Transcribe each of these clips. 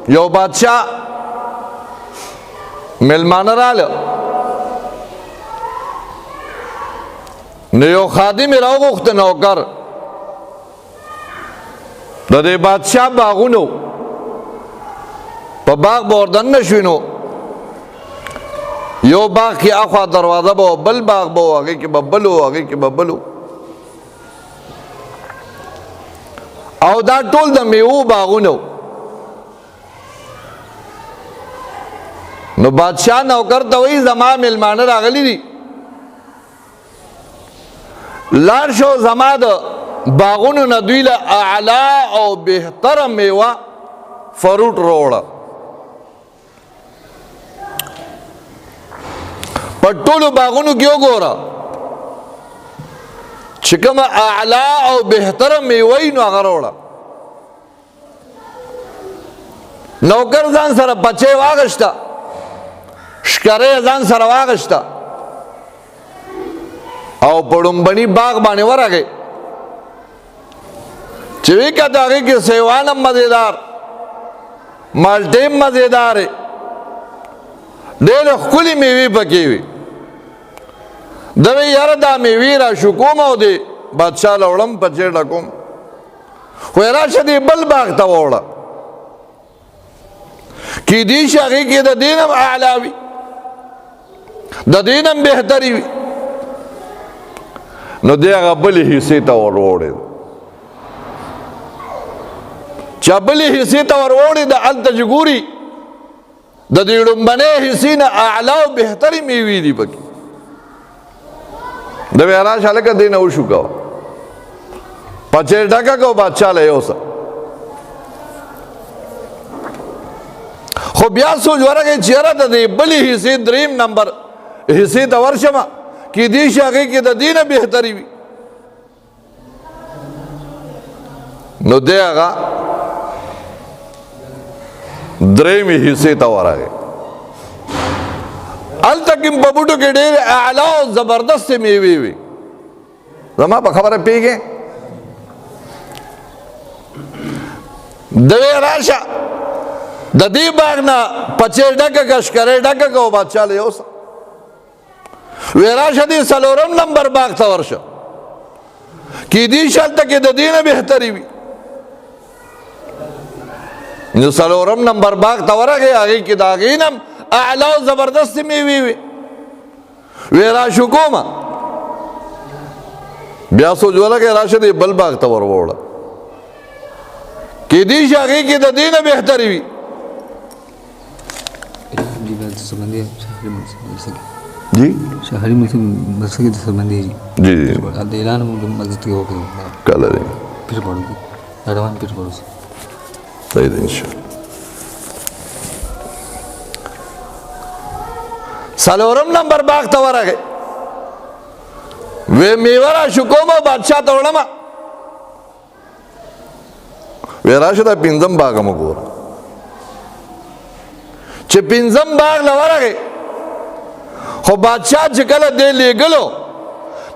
یو بادشاہ ملمانه راله نو یو خادم راوغوښته نوکر د دې بادشاہ باغونو په باغ به وردننه شوي نو یو باغ کې اخوا دروازه به بل باغ به و هغې کې به بل و هغې کې به بل و او دا ټول د میوو باغونه نو بادشاہ نوکر ته وایي زما مېلمانه راغلي دي لاړ شو زما د باغونو نه دوی له اعلی او بهتره میوه فروټ راوړه په ټولو باغونو کې وګوره چې کومه اعلی او بهتره میوه وي نو هغه راوړه نوکر ځان سره بچی واغشته ښکری ځان سره واغشته او په ړومبني باغ باندې ورغی چې وی کته هغې کې سیوان هم مزېدار مالټې هم مزېدارې ډېرې ښکلې میوې پکې وي ده وی یاره دا میوې را شو کوم او د بادشاه له وړم په چېرته کوم خو یې راشه دې بل باغ ته ووړه کیدای شي هغې کې د دې نه هم اعلی وي د دې نه هم بهتري وي نو دی هغه بلې حصې ته ور وړېد چې بلې حصې ته ور وړېد هلته چې ګوري د دې ړومبنۍ حصې نه اعلی او بهترې میوې دي پکې د وی راشه هلکه دې نه وشو کوه پچې ډکه کو بادشاه له یوسه خو بیا سوچ ورغی چې یاره د دې بلې حصې دریم نمبر حصې ته ورشمه کیدای شي هغې کې د دې نه بهتري وي نو دی هغه درېیمې حصې ته ورغی هلته کې په بوټو کې ډېرې اعلی او زبردستې میوې وي زما په خبره پوهېږې دوی راشه د دې باغ نه پچې ډکه که ښکرۍ ډکه که او بادشاه له یوسه وی راشه دې څلورم نمبر باغ ته ورشه کیدای شي هلته کې د دې نه بهتري وي نو څلورم نمبر باغ ته ورغی هغې کې د هغې نه هم اعلی او زبردستې میوې وي وی راشو کومه بیا سوچ ولګی راشه دې بل باغ ته ور ووړه کیدای شي هغې کې د دې نه بهتري وي جی شهري مدرسه کې د سربندي جی جی د اعلان مسجد کې وکړو کله دی پیر پړو کې روان پیر پړو صحیح دی انشاءالله څلورم نمبر باغ ته ورغی وی میوه راشو کومه بادشاه ته وړمه وی راشه دا پنځم باغ هم وګوره چې پنځم باغ له ورغی خو بادشاہ چې کله دی لیږلو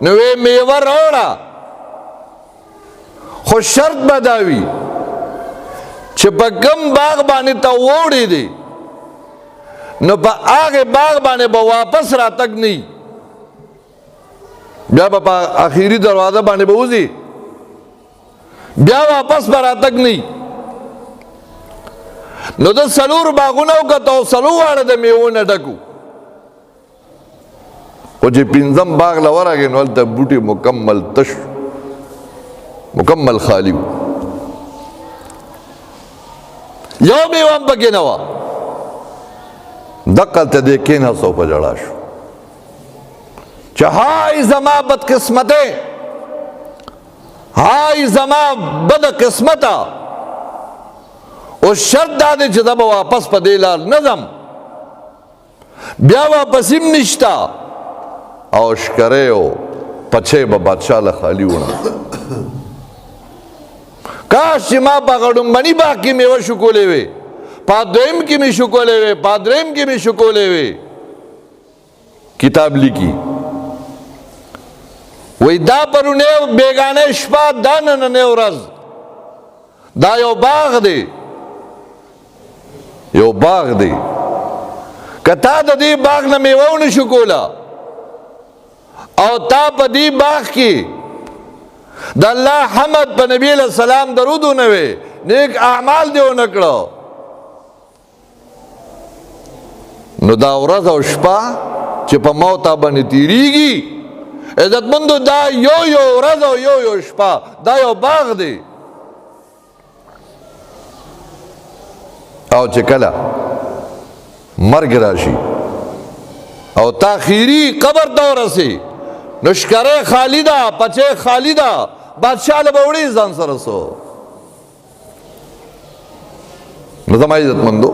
نو وی میوه راوړه خو شرط به دا وي چې په کوم باغ باندې ته ووړې دی نو په هغې باغ باندې به واپس راتګ نه وي بیا به په اخري دروازه باندې به وځي بیا واپس به راتګ نه وي نو د څلور باغونه وکته او څلور واړه د میوو نه ډک خو چې پنځم باغ له ورغی نو هلته بوټي مکمل تش مکمل خالی و یو میوه هم پکې نه وه دقلته دی کېناست او په ژړا شو چې های زما بدقسمتې های زما بد قسمته اوس شرط دا دی چې زه به واپس په دې لار نه ځم بیا واپس هم نشته او ښکری او پچې به بادشاه له خالي وړم کاش چې ما په هغه ډومبني باغ کې میوه شکولې وې په دویم کې مې شکولې وې په درېیم کې مې شکولې وې کتاب لیکي وی دا پرونی بیگانه شپه دا نننی ورځ دا یو باغ دی یو باغ دی کتا د دې باغ نه میوه نشو کولا او تا په دې باغ کې د الله حمد په نبی علیہ السلام درود نه وي نیک اعمال دیو نکړو نو دا ورځ او شپه چې په موت باندې تیریږي عزتمندو دا یو ورځ او یو شپه دا یو باغ دی او چې کله مرګ راشي او تاخیری قبر ته ورسي نو شکره خالی ده پچه خالی ده بادشاہ له به وړي ځان سره سو نو زما عزتمندو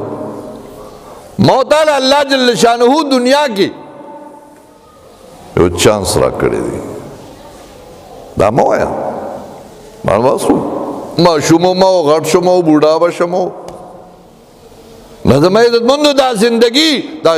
موت الله جل شانه دنیا کې یو چانس را کړی دی دا مو وایا ما شومو ما غټ شومو بوډا به شمو نو زما عزتمندو دا زندگی دا